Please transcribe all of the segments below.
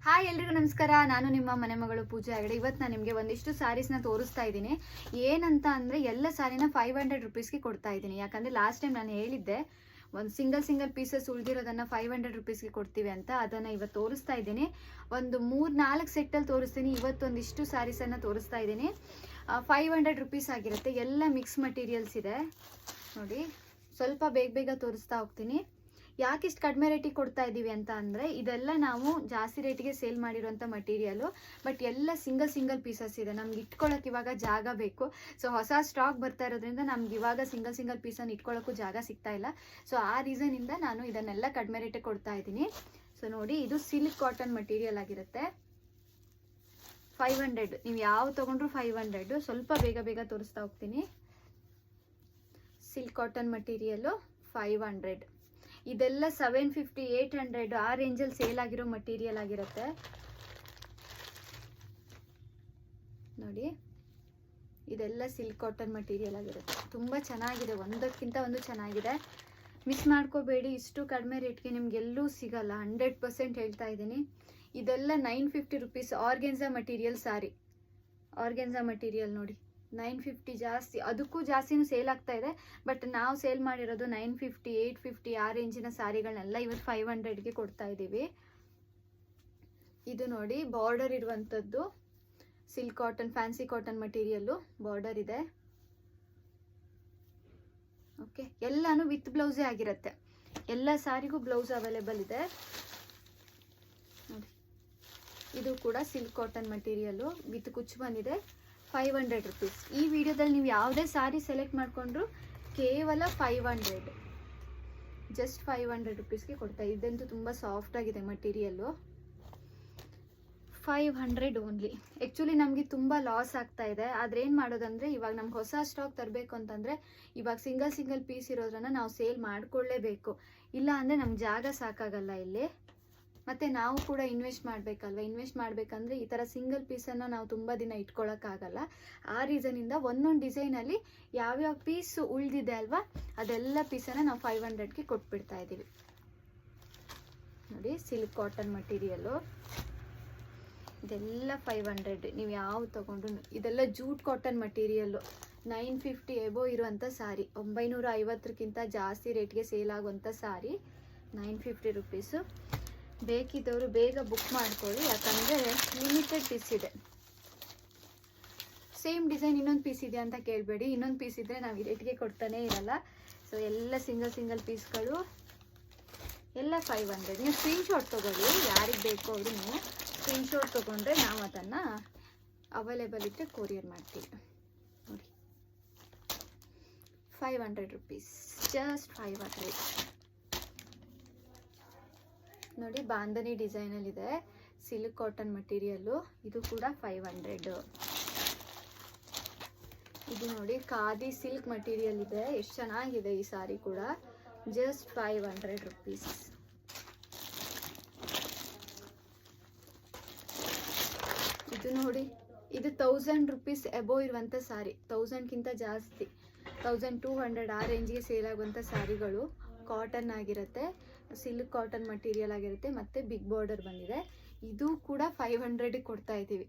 Hi ಎಲ್ರಿಗೂ ನಮಸ್ಕಾರ. ನಾನು ನಿಮ್ಮ ಮನೆ ಮಗಳು ಪೂಜಾ ಹೆಗಡೆ. ಇವತ್ತು ನಾನು ನಿಮಗೆ ಒಂದಿಷ್ಟು ಸ್ಯಾರೀಸ್ನ ತೋರಿಸ್ತಾ ಇದ್ದೀನಿ. ಏನಂತ ಅಂದರೆ ಎಲ್ಲ ಸ್ಯಾರಿನ 500 ರುಪೀಸ್ಗೆ ಕೊಡ್ತಾ ಇದ್ದೀನಿ. ಯಾಕಂದರೆ ಲಾಸ್ಟ್ ಟೈಮ್ ನಾನು ಹೇಳಿದ್ದೆ ಒಂದು ಸಿಂಗಲ್ ಪೀಸಸ್ ಉಳಿದಿರೋದನ್ನು 500 ರುಪೀಸ್ಗೆ ಕೊಡ್ತೀವಿ ಅಂತ. ಅದನ್ನು ಇವತ್ತು ತೋರಿಸ್ತಾ ಇದ್ದೀನಿ. ಒಂದು 3-4 ಸೆಟ್ಟಲ್ಲಿ ತೋರಿಸ್ತೀನಿ. ಇವತ್ತೊಂದಿಷ್ಟು ಸ್ಯಾರೀಸನ್ನು ತೋರಿಸ್ತಾ ಇದ್ದೀನಿ. 500 ರುಪೀಸ್ ಆಗಿರುತ್ತೆ. ಎಲ್ಲ ಮಿಕ್ಸ್ ಮಟೀರಿಯಲ್ಸ್ ಇದೆ ನೋಡಿ. ಸ್ವಲ್ಪ ಬೇಗ ತೋರಿಸ್ತಾ ಹೋಗ್ತೀನಿ. ಯಾಕೆ ಇಷ್ಟು ಕಡಿಮೆ ರೇಟಿಗೆ ಕೊಡ್ತಾ ಇದ್ದೀವಿ ಅಂತ ಅಂದರೆ ಇದೆಲ್ಲ ನಾವು ಜಾಸ್ತಿ ರೇಟಿಗೆ ಸೇಲ್ ಮಾಡಿರೋಂಥ ಮಟೀರಿಯಲು. ಬಟ್ ಎಲ್ಲ ಸಿಂಗಲ್ ಪೀಸಸ್ ಇದೆ. ನಮ್ಗೆ ಇಟ್ಕೊಳ್ಳೋಕೆ ಇವಾಗ ಜಾಗ ಬೇಕು. ಸೊ ಹೊಸ ಸ್ಟಾಕ್ ಬರ್ತಾ ಇರೋದ್ರಿಂದ ನಮ್ಗೆ ಇವಾಗ ಸಿಂಗಲ್ ಪೀಸನ್ನು ಇಟ್ಕೊಳ್ಳೋಕ್ಕೂ ಜಾಗ ಸಿಗ್ತಾ ಇಲ್ಲ. ಸೊ ಆ ರೀಸನಿಂದ ನಾನು ಇದನ್ನೆಲ್ಲ ಕಡಿಮೆ ರೇಟಿಗೆ ಕೊಡ್ತಾ ಇದ್ದೀನಿ. ಸೊ ನೋಡಿ, ಇದು ಸಿಲ್ಕ್ ಕಾಟನ್ ಮಟೀರಿಯಲ್ ಆಗಿರುತ್ತೆ. 500, ನೀವು ಯಾವ ತೊಗೊಂಡ್ರು 500. ಸ್ವಲ್ಪ ಬೇಗ ತೋರಿಸ್ತಾ ಹೋಗ್ತೀನಿ. Silk cotton material 500. ಇದೆಲ್ಲ 750, 800 ಆ ರೇಂಜಲ್ಲಿ ಸೇಲ್ ಆಗಿರೋ ಮಟೀರಿಯಲ್ ಆಗಿರುತ್ತೆ ನೋಡಿ. ಇದೆಲ್ಲ ಸಿಲ್ಕ್ ಕಾಟನ್ ಮಟೀರಿಯಲ್ ಆಗಿರುತ್ತೆ. ತುಂಬ ಚೆನ್ನಾಗಿದೆ, ಒಂದಕ್ಕಿಂತ ಒಂದು ಚೆನ್ನಾಗಿದೆ. ಮಿಸ್ ಮಾಡ್ಕೋಬೇಡಿ. ಇಷ್ಟು ಕಡಿಮೆ ರೇಟ್ಗೆ ನಿಮ್ಗೆಲ್ಲೂ ಸಿಗಲ್ಲ. 100% ಹೇಳ್ತಾ ಇದ್ದೀನಿ. ಇದೆಲ್ಲ 950 ರುಪೀಸ್. ಆರ್ಗೆನ್ಸಾ ಮಟೀರಿಯಲ್ ಸಾರಿ, ಆರ್ಗೆನ್ಸಾ ಮಟೀರಿಯಲ್ ನೋಡಿ 950. ಜಾಸ್ತಿ, ಅದಕ್ಕೂ ಜಾಸ್ತಿನೂ ಸೇಲ್ ಆಗ್ತಾ ಇದೆ. ಬಟ್ ನಾವು ಸೇಲ್ ಮಾಡಿರೋದು 950, 850 ಆ ರೇಂಜಿನ ಸ್ಯಾರಿಗಳನ್ನೆಲ್ಲ ಇವತ್ತು 500ಗೆ ಕೊಡ್ತಾ ಇದ್ದೀವಿ. ಇದು ನೋಡಿ, ಬಾರ್ಡರ್ ಇರುವಂಥದ್ದು silk cotton, fancy cotton material. Border ಇದೆ. ಓಕೆ, ಎಲ್ಲಾನು ವಿತ್ ಬ್ಲೌಸೇ ಆಗಿರುತ್ತೆ. ಎಲ್ಲ ಸ್ಯಾರಿಗೂ ಬ್ಲೌಸ್ ಅವೈಲೇಬಲ್ ಇದೆ ನೋಡಿ. ಇದು ಕೂಡ ಸಿಲ್ಕ್ ಕಾಟನ್ ಮಟೀರಿಯಲ್ಲು ವಿತ್ ಕುಚ್ಚು ಬಂದಿದೆ. 500 ರುಪೀಸ್. ಈ ವಿಡಿಯೋದಲ್ಲಿ ನೀವು ಯಾವುದೇ ಸ್ಯಾರಿ ಸೆಲೆಕ್ಟ್ ಮಾಡಿಕೊಂಡ್ರು ಕೇವಲ 500, ಜಸ್ಟ್ 500 ರುಪೀಸ್ಗೆ ಕೊಡ್ತಾ. ಇದಂತೂ ತುಂಬ ಸಾಫ್ಟ್ ಆಗಿದೆ ಮಟೀರಿಯಲ್ಲು. 500 ಓನ್ಲಿ. ಆ್ಯಕ್ಚುಲಿ ನಮಗೆ ತುಂಬ ಲಾಸ್ ಆಗ್ತಾ ಇದೆ. ಆದರೆ ಏನು ಮಾಡೋದಂದರೆ, ಇವಾಗ ನಮ್ಗೆ ಹೊಸ ಸ್ಟಾಕ್ ತರಬೇಕು ಅಂತಂದರೆ ಇವಾಗ ಸಿಂಗಲ್ ಪೀಸ್ ಇರೋದ್ರನ್ನ ನಾವು ಸೇಲ್ ಮಾಡಿಕೊಳ್ಳೇಬೇಕು. ಇಲ್ಲ ಅಂದರೆ ನಮ್ಗೆ ಜಾಗ ಸಾಕಾಗಲ್ಲ ಇಲ್ಲಿ. ಮತ್ತು ನಾವು ಕೂಡ ಇನ್ವೆಸ್ಟ್ ಮಾಡಬೇಕಲ್ವ. ಇನ್ವೆಸ್ಟ್ ಮಾಡಬೇಕಂದ್ರೆ ಈ ಥರ ಸಿಂಗಲ್ ಪೀಸನ್ನು ನಾವು ತುಂಬ ದಿನ ಇಟ್ಕೊಳ್ಳೋಕ್ಕಾಗಲ್ಲ. ಆ ರೀಸನಿಂದ ಒಂದೊಂದು ಡಿಸೈನಲ್ಲಿ ಯಾವ್ಯಾವ ಪೀಸ್ ಉಳಿದಿದೆ ಅಲ್ವಾ, ಅದೆಲ್ಲ ಪೀಸನ್ನು ನಾವು 500ಗೆ ಕೊಟ್ಬಿಡ್ತಾ ಇದ್ದೀವಿ ನೋಡಿ. ಸಿಲ್ಕ್ ಕಾಟನ್ ಮಟೀರಿಯಲ್ಲು ಇದೆಲ್ಲ 500. ನೀವು ಯಾವ ತೊಗೊಂಡ್ರು. ಇದೆಲ್ಲ ಜೂಟ್ ಕಾಟನ್ ಮಟೀರಿಯಲ್ಲು 950 ಎಬೋ ಇರುವಂಥ ಸಾರಿ. 950ಕ್ಕಿಂತ ಜಾಸ್ತಿ ರೇಟ್ಗೆ ಸೇಲ್ ಆಗುವಂಥ ಸಾರಿ 950 ರುಪೀಸು. ಬೇಕಿದ್ದವರು ಬೇಗ ಬುಕ್ ಮಾಡ್ಕೊಳ್ಳಿ, ಯಾಕಂದರೆ ಲಿಮಿಟೆಡ್ ಪೀಸ್ ಇದೆ. ಸೇಮ್ ಡಿಸೈನ್ ಇನ್ನೊಂದು ಪೀಸ್ ಇದೆ ಅಂತ ಕೇಳಬೇಡಿ. ಇನ್ನೊಂದು ಪೀಸ್ ಇದ್ದರೆ ನಾವು ಈ ರೇಟ್ಗೆ ಕೊಡ್ತಾನೇ ಇರಲ್ಲ. ಸೊ ಎಲ್ಲ ಸಿಂಗಲ್ ಪೀಸ್ಗಳು ಎಲ್ಲ 500. ನೀವು ಸ್ಕ್ರೀನ್ಶಾಟ್ ತೊಗೊಳ್ಳಿ, ಯಾರಿಗೆ ಬೇಕೋ ಅವರು ನೀವು ಸ್ಕ್ರೀನ್ಶಾಟ್ ತೊಗೊಂಡ್ರೆ ನಾವು ಅದನ್ನು ಅವೈಲೇಬಲ್ ಇದ್ದರೆ ಕೊರಿಯರ್ ಮಾಡ್ತೀವಿ ನೋಡಿ. 500 ರುಪೀಸ್, ಜಸ್ಟ್ 500 ನೋಡಿ. ಬಾಂಧನಿ ಡಿಸೈನಲ್ಲಿದೆ, ಸಿಲ್ಕ್ ಕಾಟನ್ ಮಟೀರಿಯಲ್ಲು. ಇದು ಕೂಡ 500. ಇದು ನೋಡಿ, ಖಾದಿ ಸಿಲ್ಕ್ ಮಟೀರಿಯಲ್ ಇದೆ. ಎಷ್ಟು ಚೆನ್ನಾಗಿದೆ ಈ ಸಾರಿ ಕೂಡ. Just 500 rupees. ಇದು ನೋಡಿ, ಇದು 1000 ರುಪೀಸ್ ಎಬೋ ಇರುವಂಥ ಸಾರಿ. 1000ಕ್ಕಿಂತ ಜಾಸ್ತಿ, 1200 ಆ ರೇಂಜ್ಗೆ ಸೇಲ್ ಆಗುವಂಥ ಸ್ಯಾರಿಗಳು ಕಾಟನ್ ಆಗಿರುತ್ತೆ. ಸಿಲ್ಕ್ ಕಾಟನ್ ಮಟೀರಿಯಲ್ ಆಗಿರುತ್ತೆ. ಮತ್ತು ಬಿಗ್ ಬಾರ್ಡರ್ ಬಂದಿದೆ. ಇದು ಕೂಡ 500ಗೆ ಕೊಡ್ತಾ ಇದ್ದೀವಿ.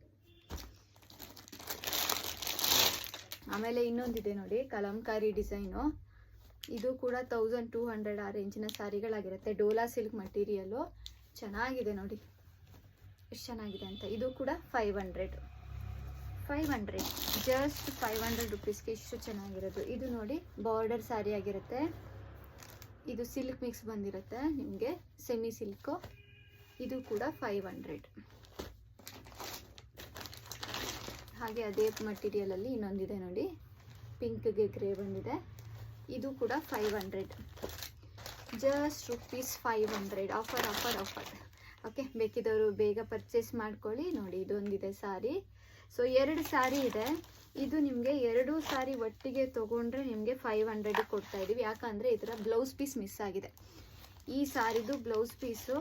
ಆಮೇಲೆ ಇನ್ನೊಂದಿದೆ ನೋಡಿ, ಕಲಂಕಾರಿ ಡಿಸೈನು. ಇದು ಕೂಡ 1200 ಆ ರೇಂಜಿನ ಸ್ಯಾರಿಗಳಾಗಿರುತ್ತೆ. ಡೋಲಾ ಸಿಲ್ಕ್ ಮಟೀರಿಯಲ್ಲು ಚೆನ್ನಾಗಿದೆ ನೋಡಿ, ಎಷ್ಟು ಚೆನ್ನಾಗಿದೆ ಅಂತ. ಇದು ಕೂಡ 500, ಜಸ್ಟ್ 500 ರುಪೀಸ್ಗೆ ಇಷ್ಟು ಚೆನ್ನಾಗಿರೋದು. ಇದು ನೋಡಿ, ಬಾರ್ಡರ್ ಸ್ಯಾರಿ ಆಗಿರುತ್ತೆ. ಇದು ಸಿಲ್ಕ್ ಮಿಕ್ಸ್ ಬಂದಿರುತ್ತೆ ನಿಮಗೆ, ಸೆಮಿ ಸಿಲ್ಕು. ಇದು ಕೂಡ 500. ಹಾಗೆ ಅದೇ ಮಟೀರಿಯಲಲ್ಲಿ ಇನ್ನೊಂದಿದೆ ನೋಡಿ, ಪಿಂಕ್ಗೆ ಗ್ರೇ ಬಂದಿದೆ. ಇದು ಕೂಡ 500, ಜಸ್ಟ್ ರುಪೀಸ್ 500. ಆಫರ್. ಓಕೆ, ಬೇಕಿದ್ದವರು ಬೇಗ ಪರ್ಚೇಸ್ ಮಾಡ್ಕೊಳ್ಳಿ ನೋಡಿ. ಇದೊಂದಿದೆ ಸಾರಿ. ಸೊ 2 ಸಾರಿ ಇದೆ. ಇದು ನಿಮಗೆ 2 ಸಾರಿ ಒಟ್ಟಿಗೆ ತೊಗೊಂಡ್ರೆ ನಿಮಗೆ 500ಗೆ ಕೊಡ್ತಾ ಇದ್ದೀವಿ. ಯಾಕಂದರೆ ಇದರ ಬ್ಲೌಸ್ ಪೀಸ್ ಮಿಸ್ ಆಗಿದೆ. ಈ ಸಾರಿದು ಬ್ಲೌಸ್ ಪೀಸು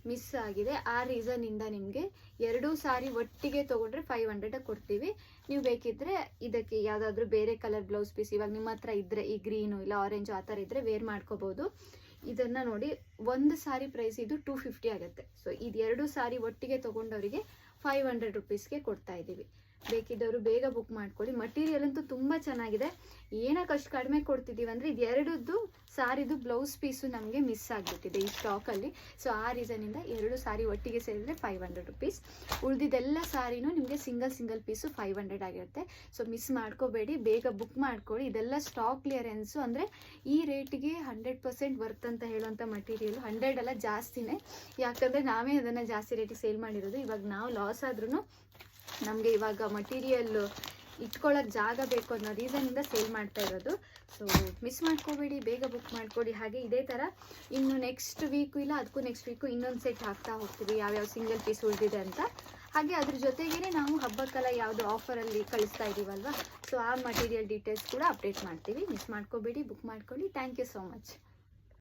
ಮಿಸ್ ಆಗಿದೆ. ಆ ರೀಸನಿಂದ ನಿಮಗೆ 2 ಸಾರಿ ಒಟ್ಟಿಗೆ ತೊಗೊಂಡ್ರೆ 500ಗೆ ಕೊಡ್ತೀವಿ. ನೀವು ಬೇಕಿದ್ದರೆ ಇದಕ್ಕೆ ಯಾವುದಾದ್ರೂ ಬೇರೆ ಕಲರ್ ಬ್ಲೌಸ್ ಪೀಸ್ ಇವಾಗ ನಿಮ್ಮ ಹತ್ರ ಇದ್ದರೆ, ಈ ಗ್ರೀನು ಇಲ್ಲ ಆರೆಂಜು ಆ ಥರ ಇದ್ದರೆ ವೇರ್ ಮಾಡ್ಕೋಬೋದು. ಇದನ್ನು ನೋಡಿ, ಒಂದು ಸಾರಿ ಪ್ರೈಸ್ ಇದು 250 ಆಗುತ್ತೆ. ಸೊ ಇದೆರಡು ಸಾರಿ ಒಟ್ಟಿಗೆ ತೊಗೊಂಡವರಿಗೆ 500 ರುಪೀಸ್ಗೆ ಕೊಡ್ತಾ ಇದ್ದೀವಿ. ಬೇಕಿದ್ದವರು ಬೇಗ ಬುಕ್ ಮಾಡ್ಕೊಳ್ಳಿ. ಮಟೀರಿಯಲ್ ಅಂತೂ ತುಂಬ ಚೆನ್ನಾಗಿದೆ. ಏನಕ್ಕೆ ಅಷ್ಟು ಕಡಿಮೆ ಕೊಡ್ತಿದ್ದೀವಿ ಅಂದರೆ ಇದು ಎರಡದ್ದು ಸಾರಿದು ಬ್ಲೌಸ್ ಪೀಸು ನಮಗೆ ಮಿಸ್ ಆಗಿಬಿಟ್ಟಿದೆ ಈ ಸ್ಟಾಕಲ್ಲಿ. ಸೊ ಆ ರೀಸನಿಂದ ಎರಡು ಸಾರಿ ಒಟ್ಟಿಗೆ ಸೇರಿದ್ರೆ 500 ರುಪೀಸ್. ಉಳಿದಿದ್ದೆಲ್ಲ ಸಾರಿನೂ ನಿಮಗೆ ಸಿಂಗಲ್ ಪೀಸು 500 ಆಗಿರುತ್ತೆ. ಸೊ ಮಿಸ್ ಮಾಡ್ಕೋಬೇಡಿ, ಬೇಗ ಬುಕ್ ಮಾಡ್ಕೊಳ್ಳಿ. ಇದೆಲ್ಲ ಸ್ಟಾಕ್ ಕ್ಲಿಯರೆನ್ಸು, ಅಂದರೆ ಈ ರೇಟಿಗೆ 100% ವರ್ತ್ ಅಂತ ಹೇಳುವಂಥ ಮಟೀರಿಯಲು. 100 ಅಲ್ಲ, ಜಾಸ್ತಿನೇ. ಯಾಕಂದರೆ ನಾವೇ ಅದನ್ನು ಜಾಸ್ತಿ ರೇಟಿಗೆ ಸೇಲ್ ಮಾಡಿರೋದು. ಇವಾಗ ನಾವು ಲಾಸ್ ಆದ್ರೂ ನಮಗೆ ಇವಾಗ ಮಟೀರಿಯಲ್ ಇಟ್ಕೊಳ್ಳೋಕೆ ಜಾಗ ಬೇಕು ಅನ್ನೋ ರೀಸನಿಂದ ಸೇಲ್ ಮಾಡ್ತಾ ಇರೋದು. ಸೊ ಮಿಸ್ ಮಾಡ್ಕೋಬೇಡಿ, ಬೇಗ ಬುಕ್ ಮಾಡ್ಕೊಳ್ಳಿ. ಹಾಗೆ ಇದೇ ಥರ ಇನ್ನು ನೆಕ್ಸ್ಟ್ ವೀಕು ಇಲ್ಲ ಅದಕ್ಕೂ ನೆಕ್ಸ್ಟ್ ವೀಕು ಇನ್ನೊಂದು ಸೆಟ್ ಹಾಕ್ತಾ ಹೋಗ್ತೀವಿ, ಯಾವ್ಯಾವ ಸಿಂಗಲ್ ಪೀಸ್ ಉಳಿದಿದೆ ಅಂತ. ಹಾಗೆ ಅದ್ರ ಜೊತೆಗೇ ನಾವು ಹಬ್ಬಕ್ಕೆಲ್ಲ ಯಾವುದು ಆಫರಲ್ಲಿ ಕಳಿಸ್ತಾ ಇದ್ದೀವಲ್ವ, ಸೊ ಆ ಮಟೀರಿಯಲ್ ಡೀಟೇಲ್ಸ್ ಕೂಡ ಅಪ್ಡೇಟ್ ಮಾಡ್ತೀವಿ. ಮಿಸ್ ಮಾಡ್ಕೋಬೇಡಿ, ಬುಕ್ ಮಾಡ್ಕೊಳ್ಳಿ. Thank you so much.